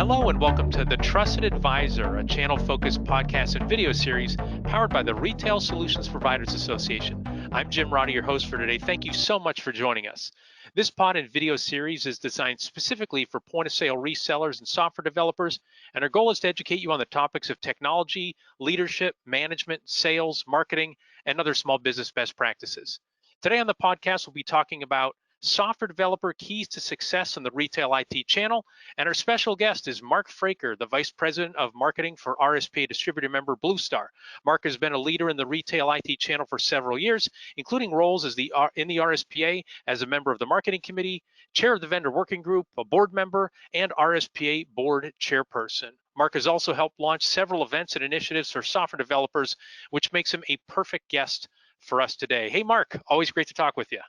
Hello and welcome to The Trusted Advisor, a channel-focused podcast and video series powered by the Retail Solutions Providers Association. I'm Jim Roddy, your host for today. Thank you so much for joining us. This pod and video series is designed specifically for point-of-sale resellers and software developers, and our goal is to educate you on the topics of technology, leadership, management, sales, marketing, and other small business best practices. Today on the podcast, we'll be talking about software developer keys to success in the retail IT channel. And our special guest is Mark Fraker, the Vice President of Marketing for RSPA distributor member BlueStar. Mark has been a leader in the retail IT channel for several years, including roles as in the RSPA as a member of the marketing committee, chair of the vendor working group, a board member, and RSPA board chairperson. Mark has also helped launch several events and initiatives for software developers, which makes him a perfect guest for us today. Hey, Mark, always great to talk with you.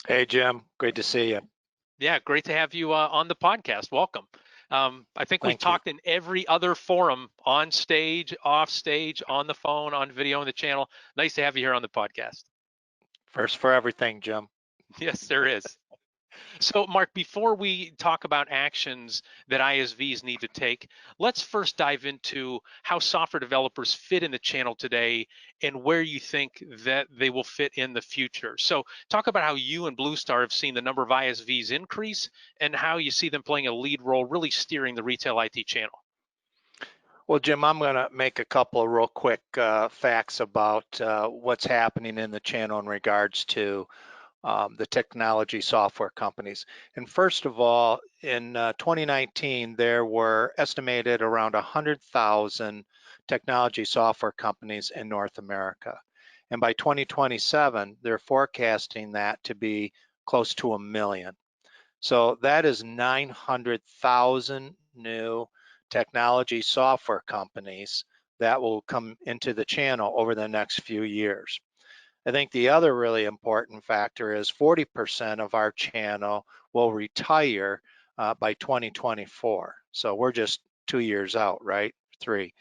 Hey, Jim. Great to see you. Yeah, great to have you on the podcast. Welcome. I think we've talked in every other forum, on stage, off stage, on the phone, on video on the channel. Nice to have you here on the podcast. First for everything, Jim. Yes, there is. So, Mark, before we talk about actions that ISVs need to take, let's first dive into how software developers fit in the channel today and where you think that they will fit in the future. So talk about how you and BlueStar have seen the number of ISVs increase and how you see them playing a lead role, really steering the retail IT channel. Well, Jim, I'm going to make a couple of real quick facts about what's happening in the channel in regards to the technology software companies. And first of all, in 2019, there were estimated around 100,000 technology software companies in North America. And by 2027, they're forecasting that to be close to 1 million. So that is 900,000 new technology software companies that will come into the channel over the next few years. I think the other really important factor is 40% of our channel will retire by 2024. So we're just 2 years out, right? 3.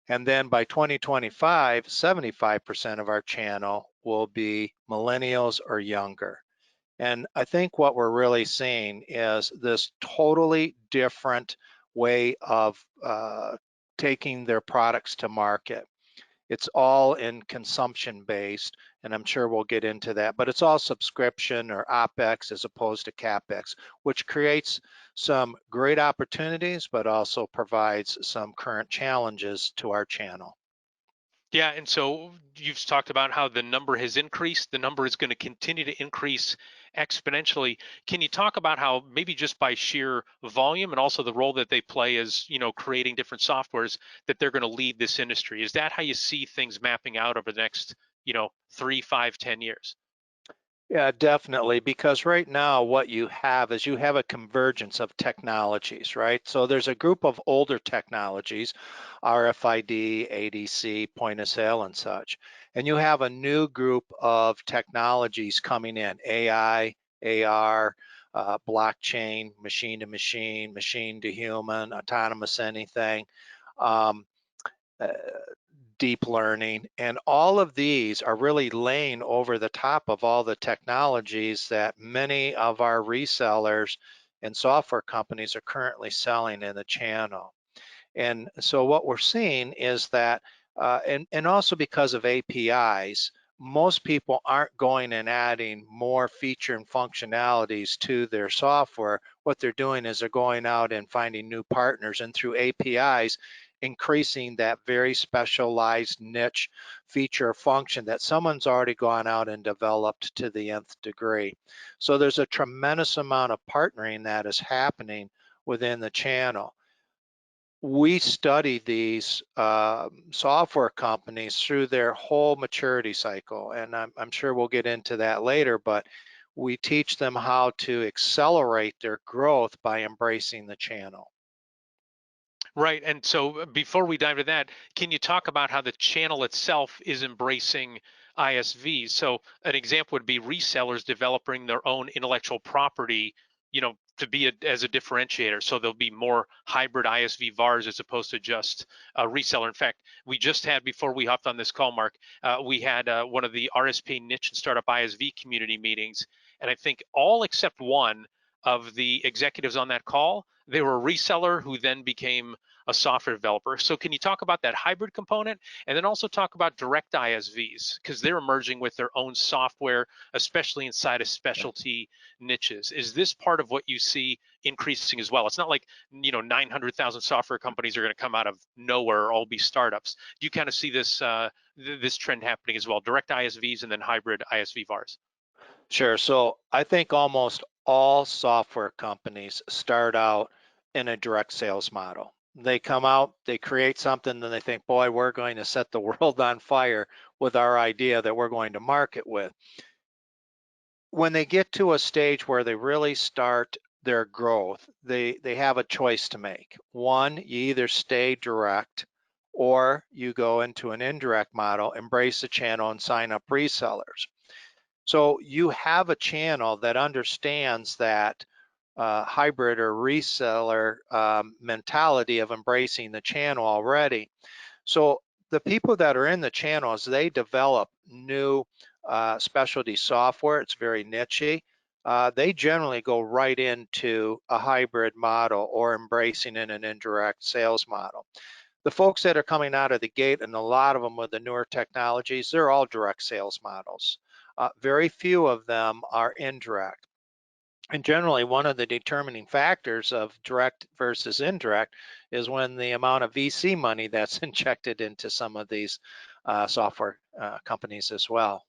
And then by 2025, 75% of our channel will be millennials or younger. And I think what we're really seeing is this totally different way of taking their products to market. It's all in consumption based, and I'm sure we'll get into that, but it's all subscription or OpEx as opposed to CapEx, which creates some great opportunities, but also provides some current challenges to our channel. Yeah, and so you've talked about how the number has increased. The number is going to continue to increase exponentially. Can you talk about how maybe just by sheer volume and also the role that they play as, creating different softwares that they're going to lead this industry? Is that how you see things mapping out over the next, 3, 5, 10 years? Yeah, definitely, because right now what you have is you have a convergence of technologies, right? So there's a group of older technologies, RFID, ADC, point of sale and such. And you have a new group of technologies coming in, AI, AR, blockchain, machine to machine, machine to human, autonomous anything. Deep learning, and all of these are really laying over the top of all the technologies that many of our resellers and software companies are currently selling in the channel. And so what we're seeing is that, and also because of APIs, most people aren't going and adding more feature and functionalities to their software. What they're doing is they're going out and finding new partners, and through APIs, increasing that very specialized niche feature or function that someone's already gone out and developed to the nth degree. So there's a tremendous amount of partnering that is happening within the channel. We study these software companies through their whole maturity cycle, and I'm sure we'll get into that later, but we teach them how to accelerate their growth by embracing the channel. Right, and so before we dive into that, can you talk about how the channel itself is embracing ISVs? So an example would be resellers developing their own intellectual property, to be as a differentiator. So there'll be more hybrid ISV VARs as opposed to just a reseller. In fact, we just had, before we hopped on this call, Mark, we had one of the RSPA niche and startup ISV community meetings, and I think all except one of the executives on that call they were a reseller who then became a software developer. So can you talk about that hybrid component, and then also talk about direct ISVs, because they're emerging with their own software, especially inside of specialty niches. Is this part of what you see increasing as well? It's not like 900,000 software companies are going to come out of nowhere or all be startups. Do you kind of see this this trend happening as well? Direct ISVs and then hybrid ISV VARs. Sure. So I think almost all software companies start out in a direct sales model. They come out, they create something, then they think, boy, we're going to set the world on fire with our idea that we're going to market with. When they get to a stage where they really start their growth, they have a choice to make. One, you either stay direct or you go into an indirect model, embrace the channel and sign up resellers. So you have a channel that understands that hybrid or reseller mentality of embracing the channel already. So the people that are in the channels, they develop new specialty software. It's very nichey. They generally go right into a hybrid model or embracing in an indirect sales model. The folks that are coming out of the gate, and a lot of them with the newer technologies, they're all direct sales models. Very few of them are indirect. And generally, one of the determining factors of direct versus indirect is when the amount of VC money that's injected into some of these software companies as well.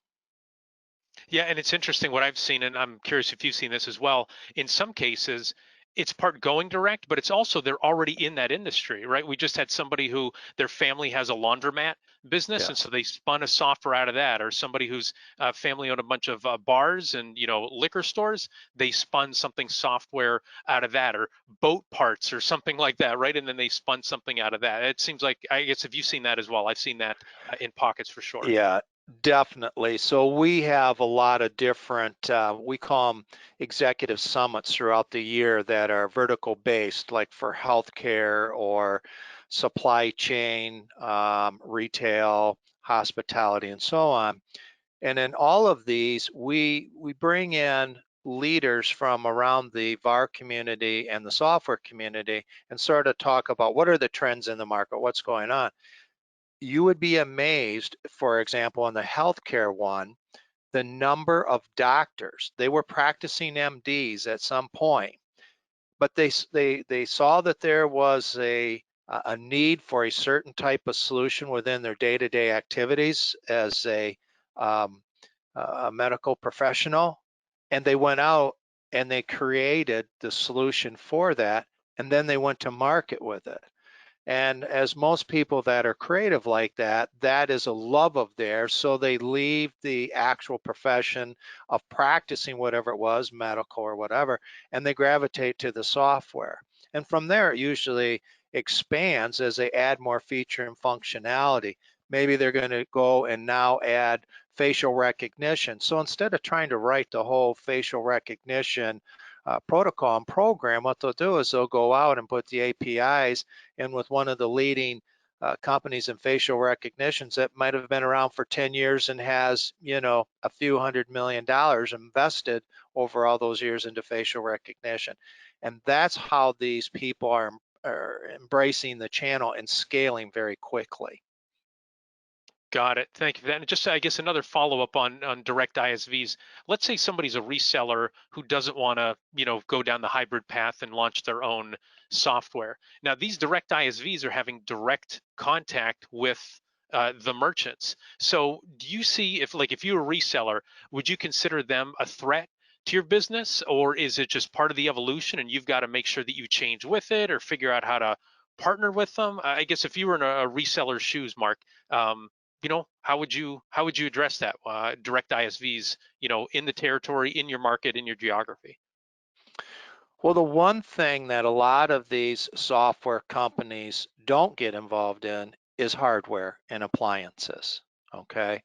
Yeah, and it's interesting what I've seen, and I'm curious if you've seen this as well. In some cases, it's part going direct, but it's also they're already in that industry, right? We just had somebody who their family has a laundromat business, and Yes. so they spun a software out of that, or somebody whose family owned a bunch of bars and liquor stores, they spun something software out of that, or boat parts or something like that, right? And then they spun something out of that. It seems like, I guess, if you've seen that as well, I've seen that in pockets for sure. Yeah, definitely. So we have a lot of different, we call them executive summits throughout the year that are vertical based, like for healthcare or supply chain, retail, hospitality, and so on. And in all of these, we bring in leaders from around the VAR community and the software community and sort of talk about what are the trends in the market, what's going on. You would be amazed, for example, in the healthcare one, the number of doctors. They were practicing MDs at some point, but they saw that there was a need for a certain type of solution within their day-to-day activities as a medical professional, and they went out and they created the solution for that, and then they went to market with it. And as most people that are creative like that, that is a love of theirs. So they leave the actual profession of practicing whatever it was, medical or whatever, and they gravitate to the software. And from there, it usually expands as they add more feature and functionality. Maybe they're going to go and now add facial recognition. So instead of trying to write the whole facial recognition protocol and program, what they'll do is they'll go out and put the APIs in with one of the leading companies in facial recognitions that might have been around for 10 years and has, a few $100 million invested over all those years into facial recognition. And that's how these people are embracing the channel and scaling very quickly. Got it. Thank you for that. And just, I guess, another follow-up on direct ISVs. Let's say somebody's a reseller who doesn't want to, go down the hybrid path and launch their own software. Now, these direct ISVs are having direct contact with the merchants. So, do you see if you're a reseller, would you consider them a threat to your business, or is it just part of the evolution and you've got to make sure that you change with it or figure out how to partner with them? I guess if you were in a reseller's shoes, Mark, how would you address that direct ISVs, in the territory, in your market, in your geography? Well, the one thing that a lot of these software companies don't get involved in is hardware and appliances. Okay.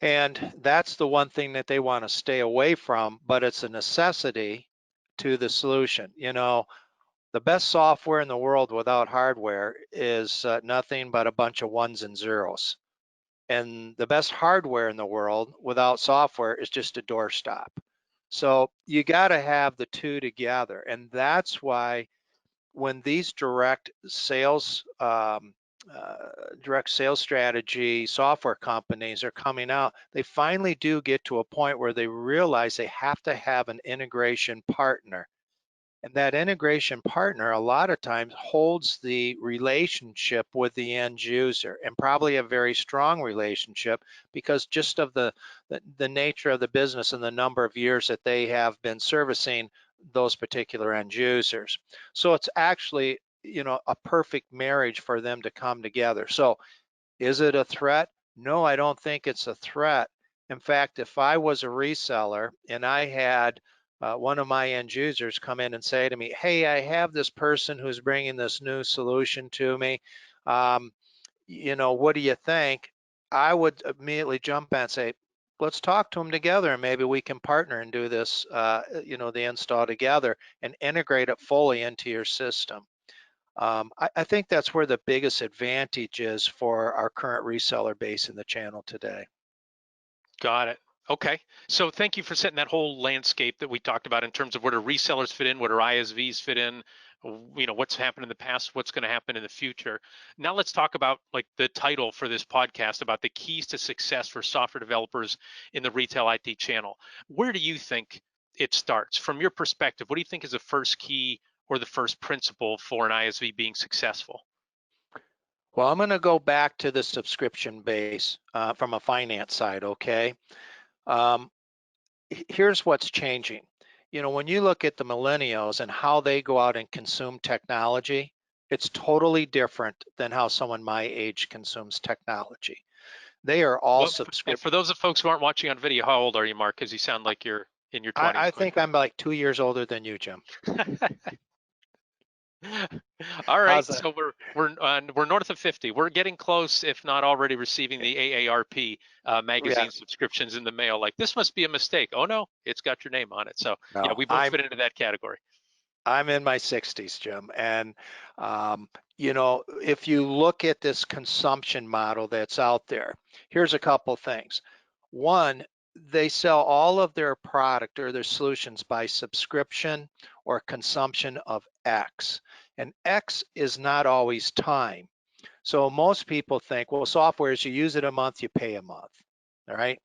And that's the one thing that they want to stay away from, but it's a necessity to the solution. The best software in the world without hardware is nothing but a bunch of ones and zeros. And the best hardware in the world without software is just a doorstop. So you got to have the two together. And that's why when these direct sales strategy software companies are coming out, they finally do get to a point where they realize they have to have an integration partner. And that integration partner a lot of times holds the relationship with the end user, and probably a very strong relationship because just of the nature of the business and the number of years that they have been servicing those particular end users. So it's actually, a perfect marriage for them to come together. So is it a threat? No, I don't think it's a threat. In fact, if I was a reseller and I had one of my end users come in and say to me, hey, I have this person who's bringing this new solution to me. What do you think? I would immediately jump in and say, let's talk to them together and maybe we can partner and do this, the install together and integrate it fully into your system. I think that's where the biggest advantage is for our current reseller base in the channel today. Got it. Okay. So thank you for setting that whole landscape that we talked about in terms of where do resellers fit in, where do ISVs fit in, what's happened in the past, what's going to happen in the future. Now let's talk about like the title for this podcast about the keys to success for software developers in the retail IT channel. Where do you think it starts? From your perspective, what do you think is the first key or the first principle for an ISV being successful? Well, I'm going to go back to the subscription base from a finance side, okay? Um, Here's what's changing. When you look at the millennials and how they go out and consume technology, it's totally different than how someone my age consumes technology. They are all Well, and for those of folks who aren't watching on video, how old are you, Mark? Because you sound like you're in your 20s. I think I'm like 2 years older than you, Jim. All right, How's that? so we're north of 50. We're getting close, if not already receiving the AARP Yeah, magazine subscriptions in the mail. Like this must be a mistake. Oh no, it's got your name on it. So yeah, no, we both fit into that category. I'm in my 60s, Jim, and if you look at this consumption model that's out there, here's a couple things. One, they sell all of their product or their solutions by subscription or consumption of X, and X is not always time. So most people think, well, software is you use it a month, you pay a month, all right?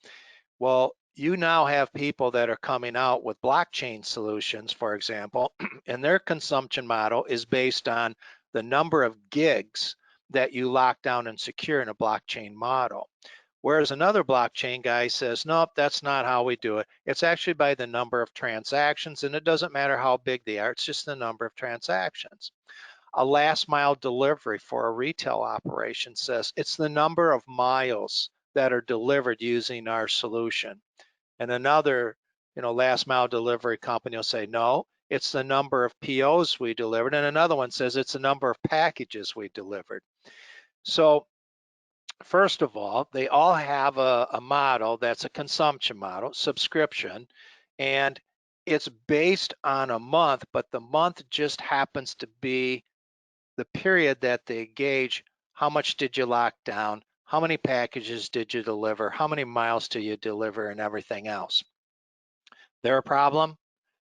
Well, you now have people that are coming out with blockchain solutions, for example, and their consumption model is based on the number of gigs that you lock down and secure in a blockchain model. Whereas another blockchain guy says, nope, that's not how we do it. It's actually by the number of transactions, and it doesn't matter how big they are, it's just the number of transactions. A last mile delivery for a retail operation says it's the number of miles that are delivered using our solution. And another, last mile delivery company will say, no, it's the number of POs we delivered. And another one says it's the number of packages we delivered. So first of all, they all have a model that's a consumption model, subscription, and it's based on a month, but the month just happens to be the period that they gauge how much did you lock down, how many packages did you deliver, how many miles do you deliver, and everything else. Their problem,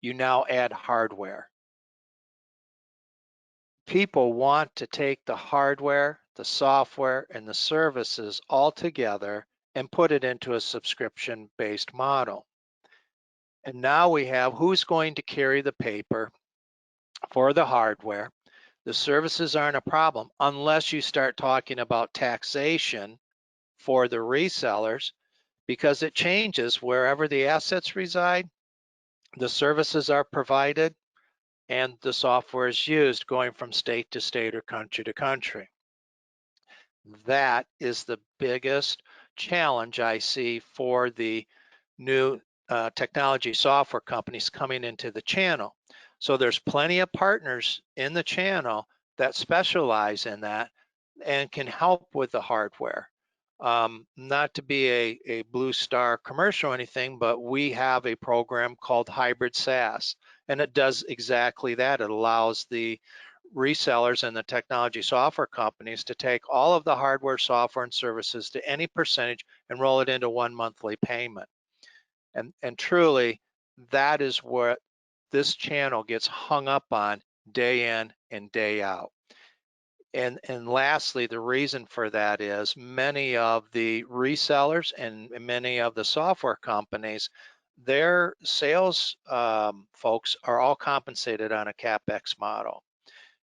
you now add hardware. People want to take the hardware, the software, and the services all together and put it into a subscription-based model. And now we have who's going to carry the paper for the hardware. The services aren't a problem unless you start talking about taxation for the resellers, because it changes wherever the assets reside, the services are provided, and the software is used going from state to state or country to country. That is the biggest challenge I see for the new technology software companies coming into the channel. So there's plenty of partners in the channel that specialize in that and can help with the hardware. Not to be a BlueStar commercial or anything, but we have a program called Hybrid SaaS, and it does exactly that. It allows the resellers and the technology software companies to take all of the hardware, software, and services to any percentage and roll it into one monthly payment. And truly, that is what this channel gets hung up on, day in and day out. And lastly, the reason for that is many of the resellers and many of the software companies, their sales folks are all compensated on a CapEx model.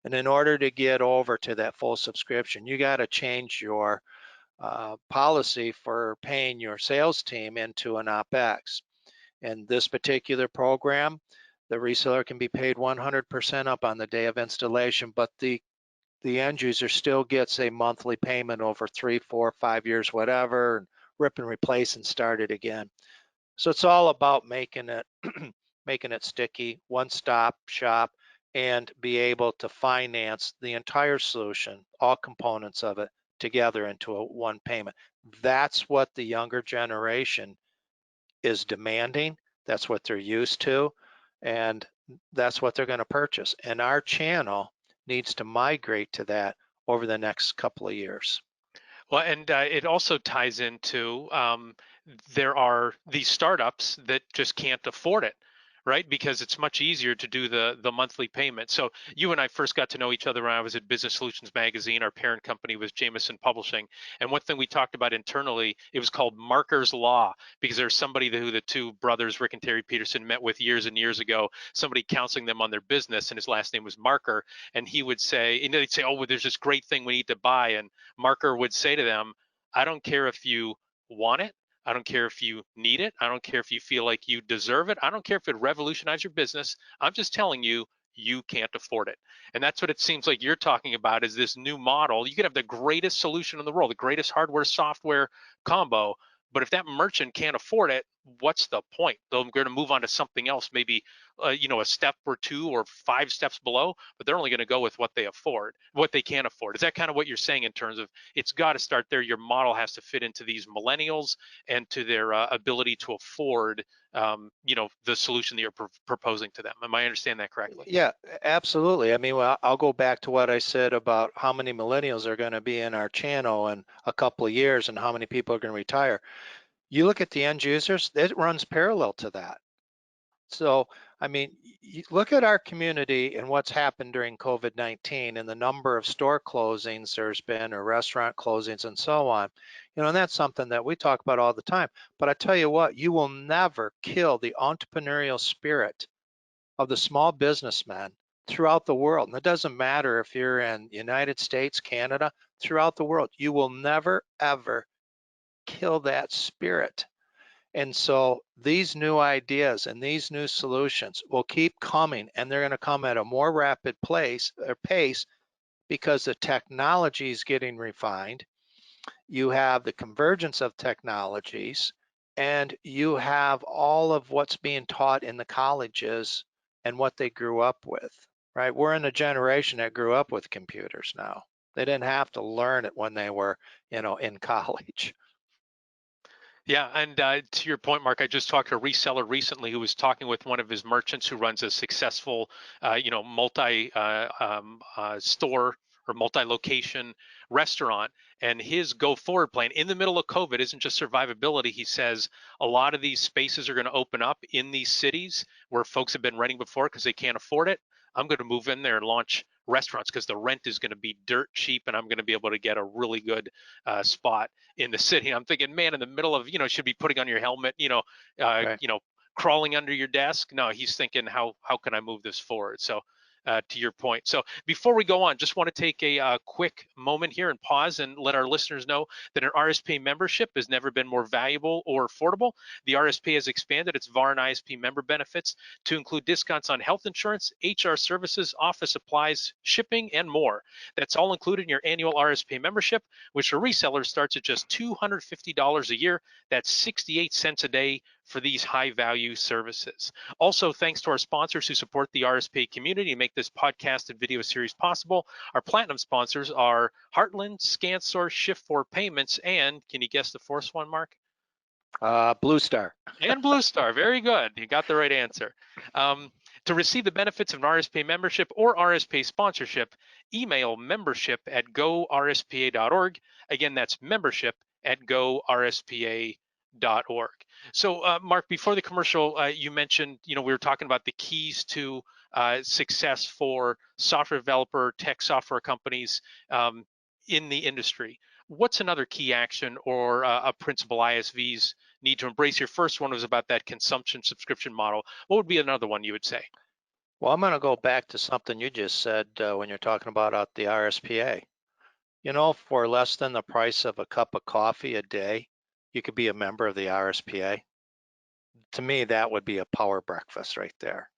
And in order to get over to that full subscription, you got to change your policy for paying your sales team into an OpEx. And this particular program, the reseller can be paid 100% up on the day of installation, but the end user still gets a monthly payment over 3, 4, 5 years, whatever, and rip and replace and start it again. So it's all about making it making it sticky, one-stop shop, and be able to finance the entire solution, all components of it together into a one payment. That's what the younger generation is demanding. That's what they're used to, and that's what they're going to purchase. And our channel needs to migrate to that over the next couple of years. Well, and it also ties into there are these startups that just can't afford it, right? Because it's much easier to do the monthly payment. So you and I first got to know each other when I was at Business Solutions Magazine. Our parent company was Jameson Publishing, and one thing we talked about internally, it was called Marker's Law, because there's somebody who the two brothers, Rick and Terry Peterson, met with years and years ago. Somebody counseling them on their business, and his last name was Marker, and he would say, and they'd say, "Oh, well, there's this great thing we need to buy," and Marker would say to them, "I don't care if you want it. I don't care if you need it. I don't care if you feel like you deserve it. I don't care if it revolutionized your business. I'm just telling you, you can't afford it." And that's what it seems like you're talking about, is this new model. You could have the greatest solution in the world, the greatest hardware software combo, but if that merchant can't afford it, what's the point? They're going to move on to something else, maybe a step or two or 5 steps below, but they're only going to go with what they afford, what they can afford. Is that kind of what you're saying in terms of it's got to start there? Your model has to fit into these millennials and to their ability to afford, the solution that you're proposing to them. Am I understanding that correctly? Yeah, absolutely. I mean, well, I'll go back to what I said about how many millennials are going to be in our channel in a couple of years and how many people are going to retire. You look at the end users, it runs parallel to that. So, I mean, you look at our community and what's happened during COVID-19 and the number of store closings there's been, or restaurant closings and so on. And that's something that we talk about all the time. But I tell you what, you will never kill the entrepreneurial spirit of the small businessman throughout the world. And it doesn't matter if you're in the United States, Canada, throughout the world. You will never, ever kill that spirit. And so these new ideas and these new solutions will keep coming, and they're going to come at a more rapid pace because the technology is getting refined. You have the convergence of technologies, and you have all of what's being taught in the colleges and what they grew up with, right? We're in a generation that grew up with computers now. They didn't have to learn it when they were, in college. Yeah, and to your point, Mark, I just talked to a reseller recently who was talking with one of his merchants who runs a successful, multi-store or multi-location restaurant. And his go-forward plan in the middle of COVID isn't just survivability. He says a lot of these spaces are going to open up in these cities where folks have been renting before because they can't afford it. I'm going to move in there and launch restaurants because the rent is going to be dirt cheap, and I'm going to be able to get a really good spot in the city. I'm thinking, man, in the middle of, should be putting on your helmet, Right. crawling under your desk. No, he's thinking, how can I move this forward? So to your point. So before we go on, just want to take a quick moment here and pause and let our listeners know that an RSPA membership has never been more valuable or affordable. The RSPA has expanded its VAR and ISP member benefits to include discounts on health insurance, HR services, office supplies, shipping, and more. That's all included in your annual RSPA membership, which for resellers starts at just $250 a year. That's 68 cents a day for these high value services. Also, thanks to our sponsors who support the RSPA community and make this podcast and video series possible. Our platinum sponsors are Heartland, ScanSource, Shift4 Payments, and can you guess the fourth one, Mark? BlueStar. And BlueStar. Very good. You got the right answer. To receive the benefits of an RSPA membership or RSPA sponsorship, email membership@gorspa.org. Again, that's membership@gorspa.org. So, Mark, before the commercial, you mentioned, we were talking about the keys to success for software developer, tech software companies in the industry. What's another key action or a principle ISVs need to embrace? Your first one was about that consumption subscription model. What would be another one you would say? Well, I'm going to go back to something you just said when you're talking about the RSPA. For less than the price of a cup of coffee a day, you could be a member of the RSPA. To me, that would be a power breakfast right there.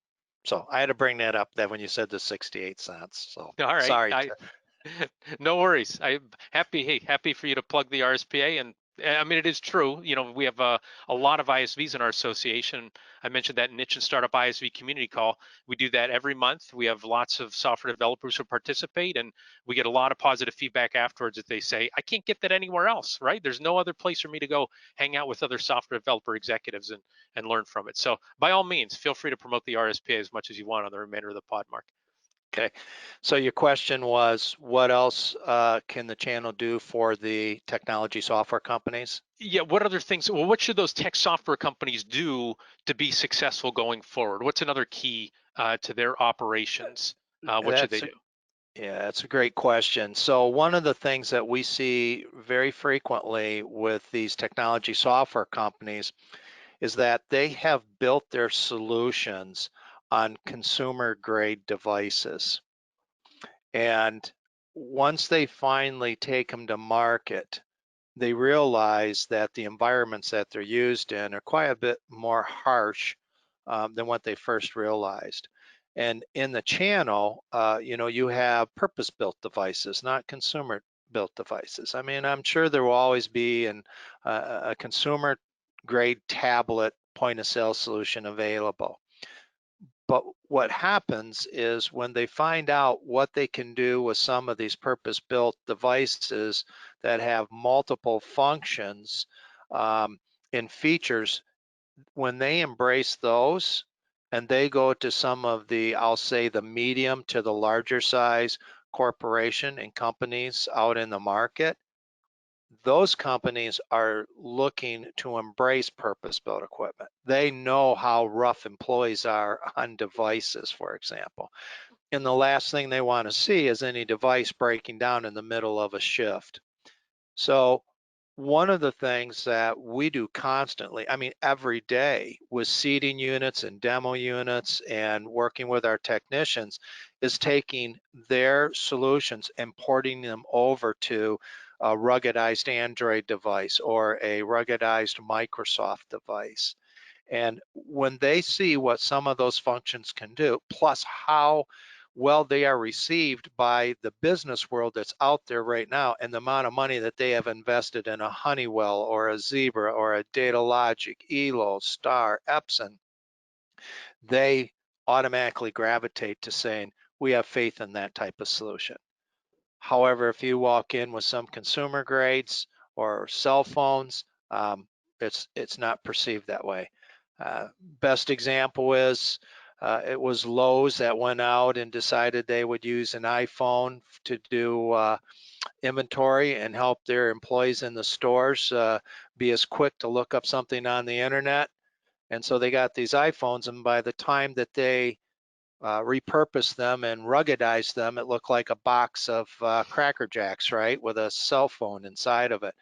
So I had to bring that up that when you said the 68 cents. So All right. sorry. No worries. I'm happy for you to plug the RSPA. And I mean, it is true. We have a lot of ISVs in our association. I mentioned that niche and startup ISV community call. We do that every month. We have lots of software developers who participate, and we get a lot of positive feedback afterwards that they say, I can't get that anywhere else, right? There's no other place for me to go hang out with other software developer executives and learn from it. So by all means, feel free to promote the RSPA as much as you want on the remainder of the pod, Mark. Okay. So your question was, what else can the channel do for the technology software companies? Yeah, what other things? Well, what should those tech software companies do to be successful going forward? What's another key to their operations? What should they That's do? Yeah, that's a great question. So one of the things that we see very frequently with these technology software companies is that they have built their solutions on consumer grade devices. And once they finally take them to market, they realize that the environments that they're used in are quite a bit more harsh than what they first realized. And in the channel, you have purpose-built devices, not consumer-built devices. I mean, I'm sure there will always be a consumer-grade tablet point-of-sale solution available. But what happens is when they find out what they can do with some of these purpose-built devices that have multiple functions and features, when they embrace those and they go to some of the, I'll say the medium to the larger size corporation and companies out in the market, those companies are looking to embrace purpose-built equipment. They know how rough employees are on devices, for example. And the last thing they want to see is any device breaking down in the middle of a shift. So one of the things that we do constantly, I mean, every day with seating units and demo units and working with our technicians is taking their solutions and porting them over to a ruggedized Android device or a ruggedized Microsoft device. And when they see what some of those functions can do, plus how well they are received by the business world that's out there right now, and the amount of money that they have invested in a Honeywell or a Zebra or a Datalogic, Elo, Star, Epson, they automatically gravitate to saying, we have faith in that type of solution. However, if you walk in with some consumer grades or cell phones, it's not perceived that way. Best example is it was Lowe's that went out and decided they would use an iPhone to do inventory and help their employees in the stores be as quick to look up something on the internet. And so they got these iPhones, and by the time that they repurposed them and ruggedized them, it looked like a box of Cracker Jacks, right, with a cell phone inside of it.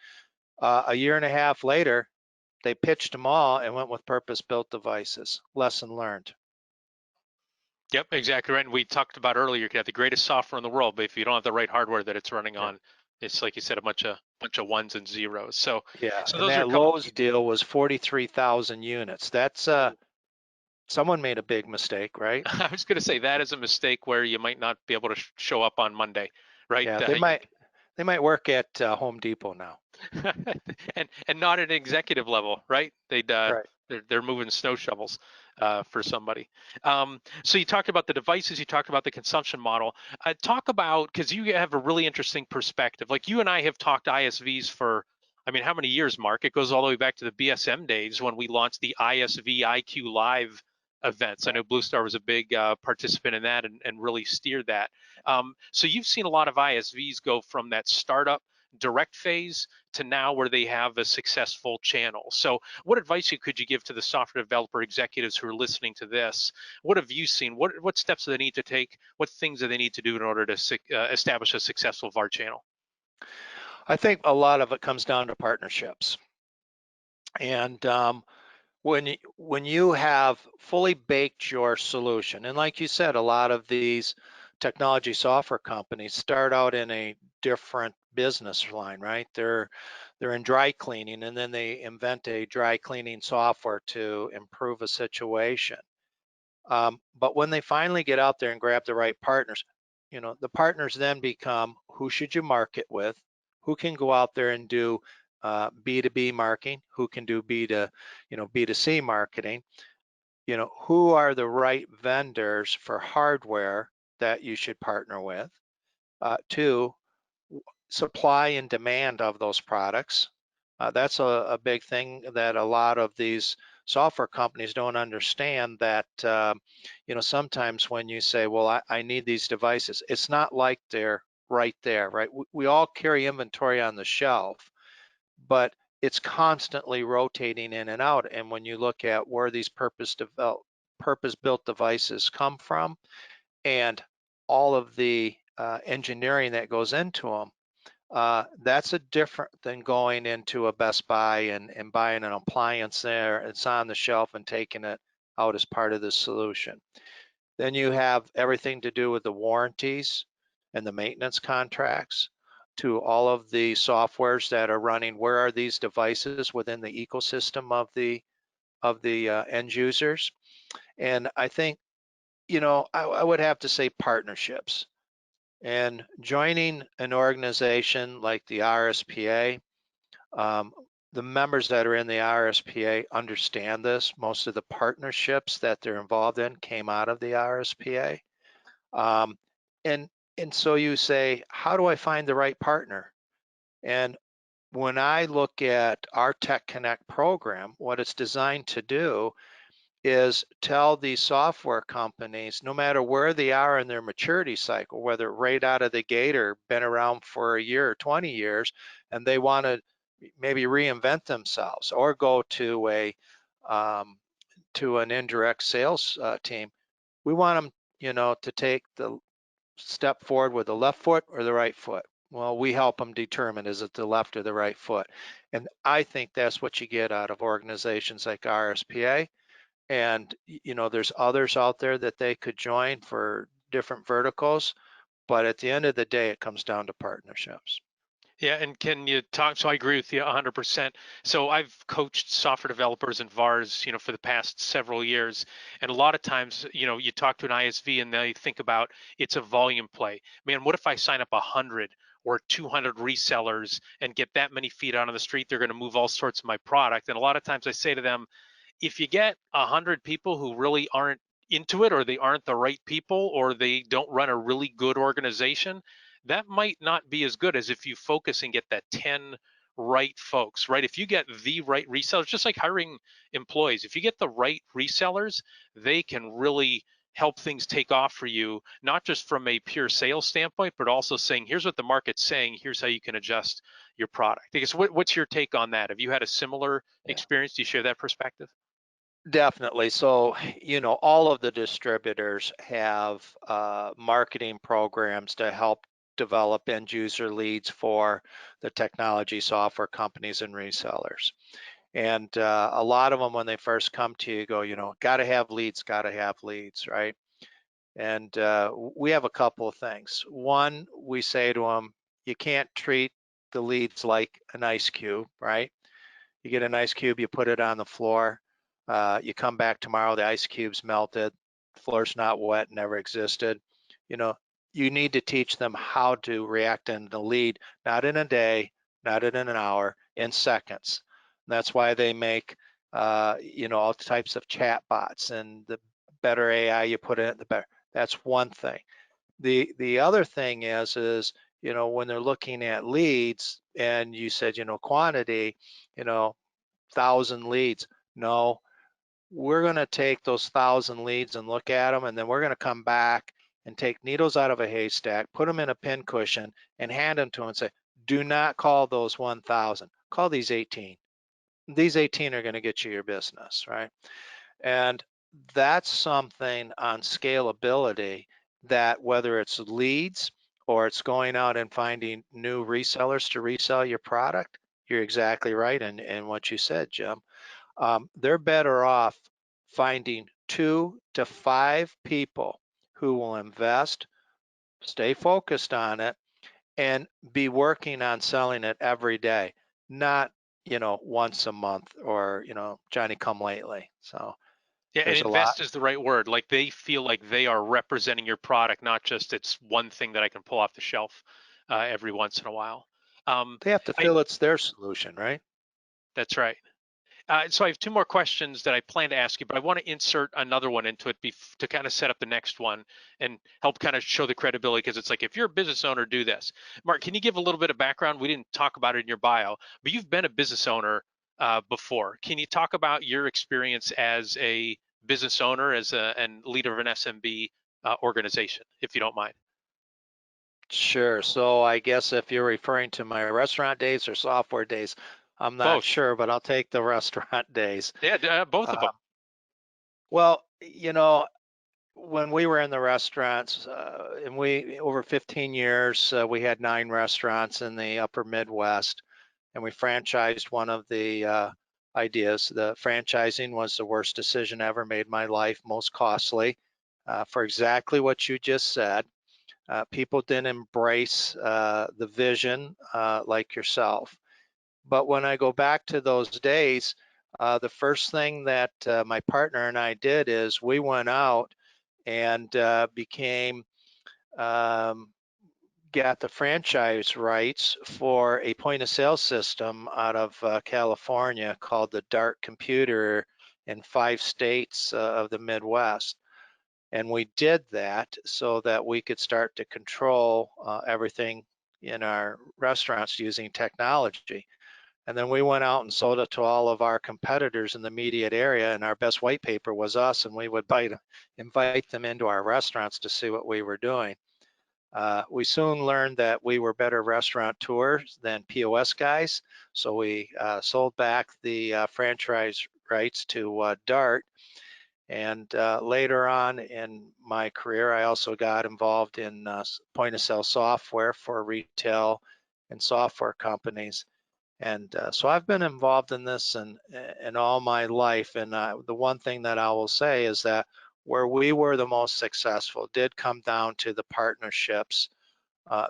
A year and a half later, they pitched them all and went with purpose-built devices. Lesson learned. Yep, exactly right. And we talked about earlier, you can have the greatest software in the world, but if you don't have the right hardware that it's running on, it's like you said, a bunch of ones and zeros. So, Yeah, so and those are a that couple Lowe's key. deal was 43,000 units. That's someone made a big mistake, right? I was going to say that is a mistake where you might not be able to show up on Monday, right? Yeah, they might work at Home Depot now. and not at an executive level, right? Right. They're moving snow shovels for somebody. So you talked about the devices, you talked about the consumption model. Talk about, because you have a really interesting perspective. Like you and I have talked ISVs for, I mean, how many years, Mark? It goes all the way back to the BSM days when we launched the ISV IQ Live events. I Right. know BlueStar was a big participant in that and really steered that. So you've seen a lot of ISVs go from that startup direct phase to now where they have a successful channel. So what advice could you give to the software developer executives who are listening to this? What have you seen? What steps do they need to take? What things do they need to do in order to establish a successful VAR channel? I think a lot of it comes down to partnerships. And when you have fully baked your solution, and like you said, a lot of these technology software companies start out in a different business line, right? They're in dry cleaning, and then they invent a dry cleaning software to improve a situation. But when they finally get out there and grab the right partners, the partners then become, who should you market with? Who can go out there and do B2B marketing? Who can do B2C marketing? Who are the right vendors for hardware that you should partner with? Two, supply and demand of those products. That's a big thing that a lot of these software companies don't understand, that sometimes when you say, well, I need these devices, it's not like they're right there, right? We all carry inventory on the shelf, but it's constantly rotating in and out. And when you look at where these purpose-built devices come from, and all of the engineering that goes into them, that's a different than going into a Best Buy and buying an appliance there. It's on the shelf and taking it out as part of the solution. Then you have everything to do with the warranties and the maintenance contracts, to all of the softwares that are running. Where are these devices within the ecosystem of the end users? And I think, I would have to say partnerships. And joining an organization like the RSPA, the members that are in the RSPA understand this. Most of the partnerships that they're involved in came out of the RSPA. Um, and so you say, how do I find the right partner? And when I look at our Tech Connect program, what it's designed to do is tell these software companies, no matter where they are in their maturity cycle, whether right out of the gate or been around for a year or 20 years, and they want to maybe reinvent themselves or go to an indirect sales team, we want them, to take the step forward with the left foot or the right foot. Well, we help them determine, is it the left or the right foot? And I think that's what you get out of organizations like RSPA. And there's others out there that they could join for different verticals, but at the end of the day, it comes down to partnerships. Yeah, and can you talk? So I agree with you 100%. So I've coached software developers and VARs, for the past several years, and a lot of times, you talk to an ISV and they think about it's a volume play. Man, what if I sign up 100 or 200 resellers and get that many feet out on the street? They're going to move all sorts of my product. And a lot of times I say to them, if you get 100 people who really aren't into it, or they aren't the right people, or they don't run a really good organization, that might not be as good as if you focus and get that 10 right folks, right? If you get the right resellers, just like hiring employees, if you get the right resellers, they can really help things take off for you, not just from a pure sales standpoint, but also saying, here's what the market's saying, here's how you can adjust your product. I guess what's your take on that? Have you had a similar experience? Do you share that perspective? Definitely. So, all of the distributors have marketing programs to help develop end user leads for the technology software companies and resellers. And a lot of them, when they first come to you, go, got to have leads, right? And we have a couple of things. One, we say to them, you can't treat the leads like an ice cube, right? You get an ice cube, you put it on the floor, you come back tomorrow, the ice cube's melted, the floor's not wet, never existed. You need to teach them how to react in the lead, not in a day, not in an hour, in seconds. And that's why they make, all types of chat bots, and the better AI you put in it, the better. That's one thing. The other thing is when they're looking at leads, and you said quantity, 1,000 leads. No, we're going to take those 1,000 leads and look at them, and then we're going to come back and take needles out of a haystack, put them in a pin cushion, and hand them to them and say, Do not call those 1,000. Call these 18. These 18 are going to get you your business, right? And that's something on scalability that whether it's leads or it's going out and finding new resellers to resell your product, you're exactly right in what you said, Jim. They're better off finding 2 to 5 people who will invest, stay focused on it, and be working on selling it every day, not, once a month or, Johnny come lately. So Yeah, and there's a lot. invest is the right word. Like they feel like they are representing your product, not just it's one thing that I can pull off the shelf every once in a while. They have to I feel it's their solution, right? That's right. So I have two more questions that I plan to ask you, but I want to insert another one into it to kind of set up the next one and help kind of show the credibility, because it's like, if you're a business owner, do this. Mark, can you give a little bit of background? We didn't talk about it in your bio, but you've been a business owner before. Can you talk about your experience as a business owner, and leader of an SMB organization, if you don't mind? Sure. So I guess if you're referring to my restaurant days or software days, I'm not Both. sure, but I'll take the restaurant days. Yeah, both of them. Uh, well, when we were in the restaurants, and we over 15 years, we had 9 restaurants in the upper Midwest, and we franchised one of the ideas. The franchising was the worst decision I ever made in my life, most costly, for exactly what you just said. People didn't embrace the vision like yourself. But when I go back to those days, the first thing that my partner and I did is we went out and became got the franchise rights for a point of sale system out of California called the Dart Computer in 5 states of the Midwest. And we did that so that we could start to control everything in our restaurants using technology. And then we went out and sold it to all of our competitors in the immediate area, and our best white paper was us, and we would invite them into our restaurants to see what we were doing. We soon learned that we were better restaurateurs than POS guys, so we sold back the franchise rights to Dart. And later on in my career, I also got involved in point of sale software for retail and software companies. And so I've been involved in this in all my life. And the one thing that I will say is that where we were the most successful did come down to the partnerships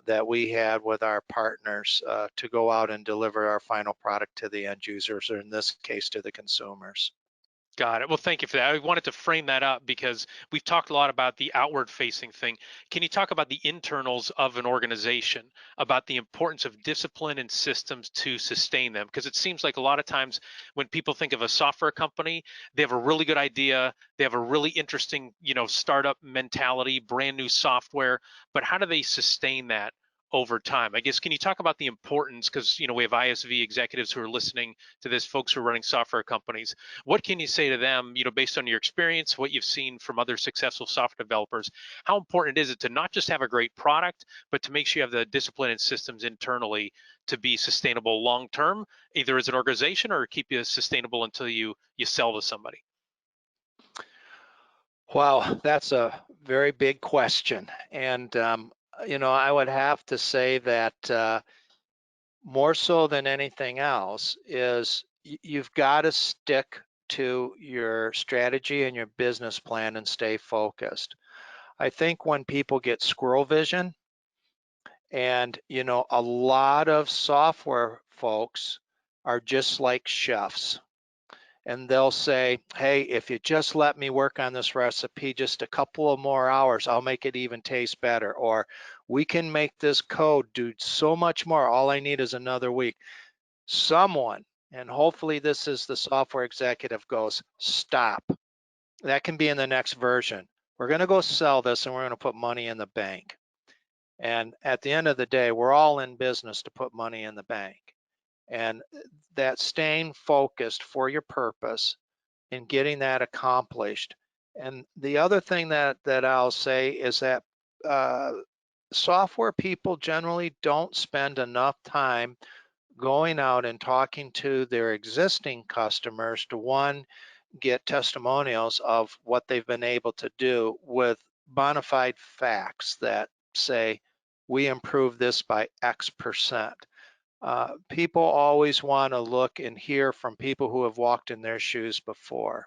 that we had with our partners to go out and deliver our final product to the end users, or in this case, to the consumers. Got it. Well, thank you for that. I wanted to frame that up because we've talked a lot about the outward facing thing. Can you talk about the internals of an organization, about the importance of discipline and systems to sustain them? Because it seems like a lot of times when people think of a software company, they have a really good idea, they have a really interesting, startup mentality, brand new software, but how do they sustain that over time? I guess, can you talk about the importance, because we have ISV executives who are listening to this, folks who are running software companies. What can you say to them, based on your experience, what you've seen from other successful software developers? How important is it to not just have a great product, but to make sure you have the discipline and systems internally to be sustainable long term, either as an organization or keep you sustainable until you sell to somebody? Wow, that's a very big question. And, I would have to say that more so than anything else is you've got to stick to your strategy and your business plan and stay focused. I think when people get squirrel vision, and a lot of software folks are just like chefs, and they'll say, hey, if you just let me work on this recipe just a couple of more hours, I'll make it even taste better. Or we can make this code do so much more, all I need is another week. Someone, and hopefully this is the software executive, goes, stop. That can be in the next version. We're going to go sell this and we're going to put money in the bank. And at the end of the day, we're all in business to put money in the bank. And that staying focused for your purpose and getting that accomplished. And the other thing that I'll say is that software people generally don't spend enough time going out and talking to their existing customers to, one, get testimonials of what they've been able to do with bona fide facts that say, we improved this by X percent. People always want to look and hear from people who have walked in their shoes before.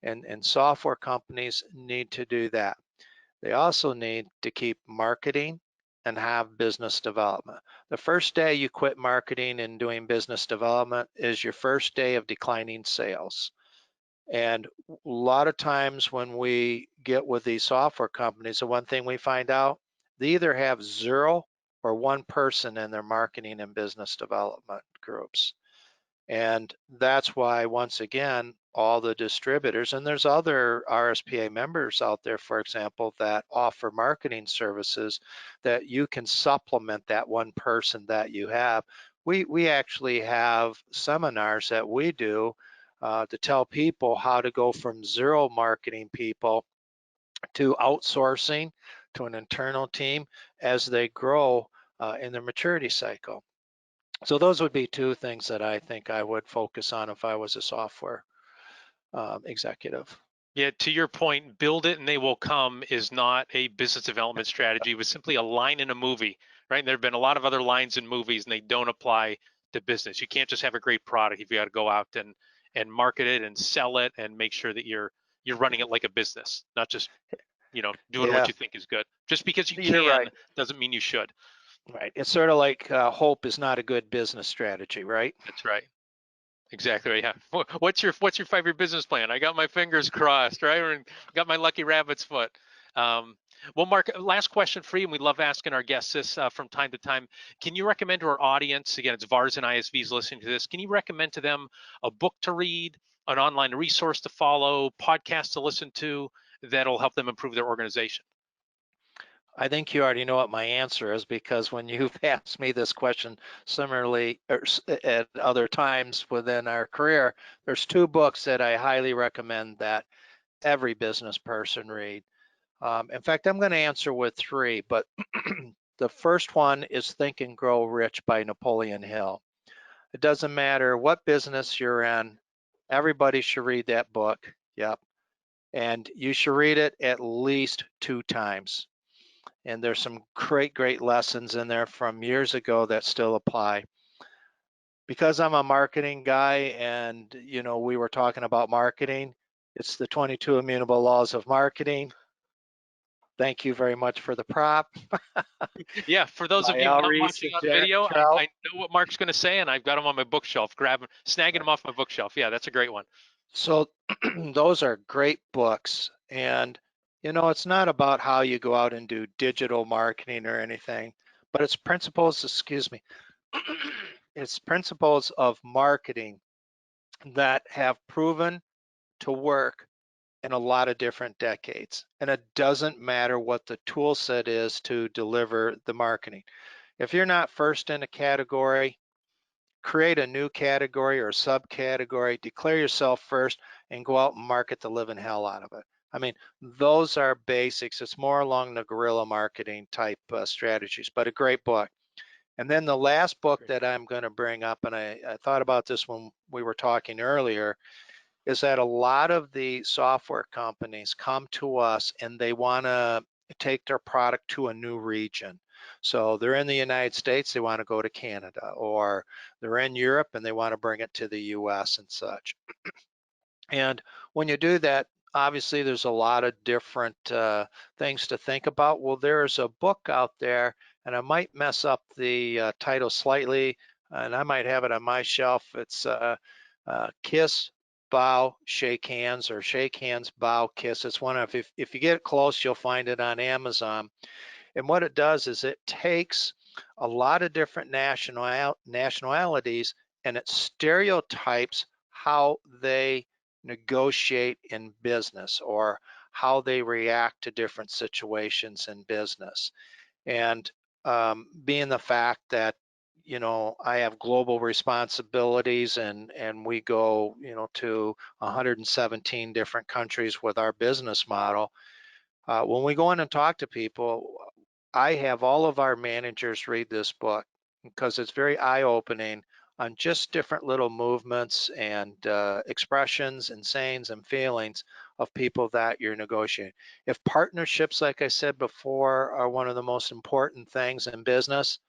And software companies need to do that. They also need to keep marketing and have business development. The first day you quit marketing and doing business development is your first day of declining sales. And a lot of times when we get with these software companies, the one thing we find out, they either have 0 or 1 person in their marketing and business development groups. And that's why, once again, all the distributors, and there's other RSPA members out there, for example, that offer marketing services that you can supplement that 1 person that you have. We actually have seminars that we do to tell people how to go from 0 marketing people to outsourcing to an internal team as they grow in their maturity cycle. So those would be 2 things that I think I would focus on if I was a software executive. Yeah, to your point, build it and they will come is not a business development strategy. It was simply a line in a movie, right? And there have been a lot of other lines in movies and they don't apply to business. You can't just have a great product. You've got to go out and market it and sell it and make sure that you're running it like a business, not just, doing what Yeah, you think is good. Just because you you're can right. doesn't mean you should. Right. It's sort of like hope is not a good business strategy, right? That's right. Exactly right. Yeah. What's your 5-year business plan? I got my fingers crossed, right? Or got my lucky rabbit's foot. Um, well, Mark, last question for you, and we love asking our guests this from time to time. Can you recommend to our audience, again, it's VARs and ISVs listening to this, can you recommend to them a book to read, an online resource to follow, podcast to listen to that'll help them improve their organization? I think you already know what my answer is, because when you've asked me this question similarly at other times within our career, there's 2 books that I highly recommend that every business person read. In fact, I'm going to answer with 3, but the first one is Think and Grow Rich by Napoleon Hill. It doesn't matter what business you're in, everybody should read that book. Yep. And you should read it at least 2 times. And there's some great lessons in there from years ago that still apply. Because I'm a marketing guy and, we were talking about marketing, it's the 22 immutable laws of marketing. Thank you very much for the prop. Yeah, for those of By you Al not Reese watching and on Jack video, Trout. I know what Mark's going to say, and I've got them on my bookshelf, snagging them off my bookshelf. Yeah, that's a great one. So those are great books. And, it's not about how you go out and do digital marketing or anything, but it's principles, excuse me, it's principles of marketing that have proven to work in a lot of different decades. And it doesn't matter what the tool set is to deliver the marketing. If you're not first in a category, create a new category or subcategory, declare yourself first, and go out and market the living hell out of it. I mean, those are basics. It's more along the guerrilla marketing type strategies, but a great book. And then the last book Great. that I'm going to bring up, and I thought about this when we were talking earlier, is that a lot of the software companies come to us and they want to take their product to a new region. So they're in the United States, they want to go to Canada, or they're in Europe and they want to bring it to the US and such. And when you do that, obviously there's a lot of different things to think about. Well, there's a book out there, and I might mess up the title slightly, and I might have it on my shelf. It's Kiss, Bow, Shake Hands, or Shake Hands, Bow, Kiss. It's one of, if you get close, you'll find it on Amazon. And what it does is it takes a lot of different nationalities and it stereotypes how they negotiate in business or how they react to different situations in business. And being the fact that I have global responsibilities and we go to 117 different countries with our business model. When we go in and talk to people, I have all of our managers read this book because it's very eye-opening on just different little movements and expressions and sayings and feelings of people that you're negotiating. If partnerships, like I said before, are one of the most important things in business,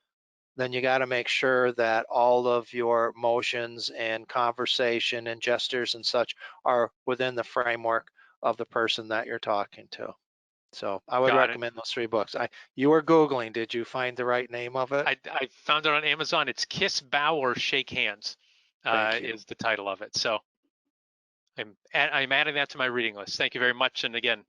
then you got to make sure that all of your motions and conversation and gestures and such are within the framework of the person that you're talking to. So I would Got it. recommend those 3 books. You were Googling, did you find the right name of it? I found it on Amazon. It's Kiss, Bow, or Shake Hands Thank you. is the title of it. So I'm adding that to my reading list. Thank you very much. And again,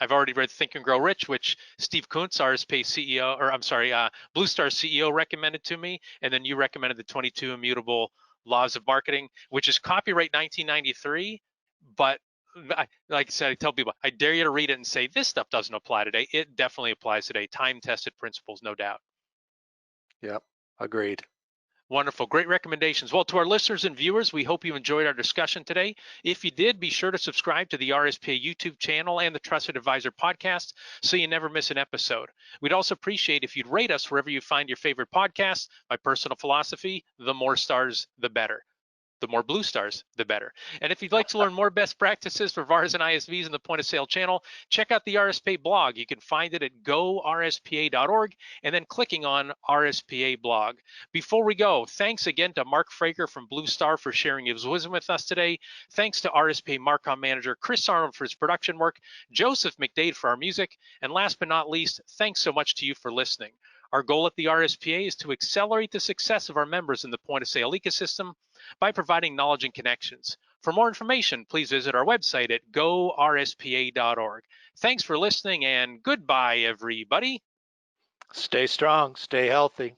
I've already read Think and Grow Rich, which Steve Kuntz, RSPA CEO, or I'm sorry, BlueStar's CEO recommended to me. And then you recommended the 22 Immutable Laws of Marketing, which is copyright 1993. But like I said, I tell people, I dare you to read it and say, this stuff doesn't apply today. It definitely applies today. Time-tested principles, no doubt. Yep, agreed. Wonderful. Great recommendations. Well, to our listeners and viewers, we hope you enjoyed our discussion today. If you did, be sure to subscribe to the RSPA YouTube channel and the Trusted Advisor podcast so you never miss an episode. We'd also appreciate if you'd rate us wherever you find your favorite podcast. My personal philosophy, the more stars, the better. The more blue stars, the better. And if you'd like to learn more best practices for VARs and ISVs in the point of sale channel, check out the RSPA blog. You can find it at gorspa.org and then clicking on RSPA blog. Before we go, thanks again to Mark Fraker from BlueStar for sharing his wisdom with us today. Thanks to RSPA Marcom manager Chris Arnold for his production work, Joseph McDade for our music, and last but not least, thanks so much to you for listening. Our goal at the RSPA is to accelerate the success of our members in the point of sale ecosystem by providing knowledge and connections. For more information, please visit our website at gorspa.org. Thanks for listening and goodbye, everybody. Stay strong, stay healthy.